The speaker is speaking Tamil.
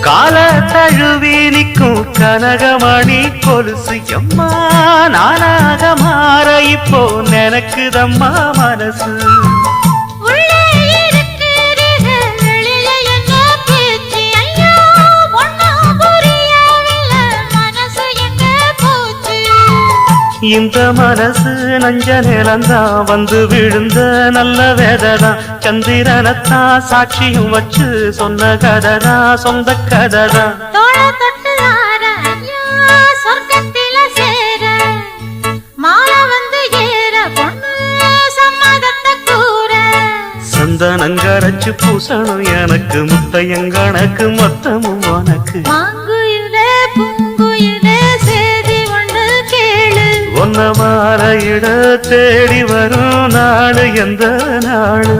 கால தழுவி நிற்கும் கனகமணி கொலுசு எம்மா நானாக மாற இப்போ நினைக்குதம்மா மனசு இந்த மனசு நஞ்ச நிலந்தான் வந்து விழுந்த நல்ல வேததான் சந்திரனத்தான் சாட்சியும் வச்சு சொன்ன கததான் சொந்த கததான் சந்தனங்கரைச்சு பூசணும் எனக்கு முத்தையங்கணக்கு மொத்தமும் உனக்கு ஒன்ன மாற இட தேடி வரும் நாடு எந்த நாடு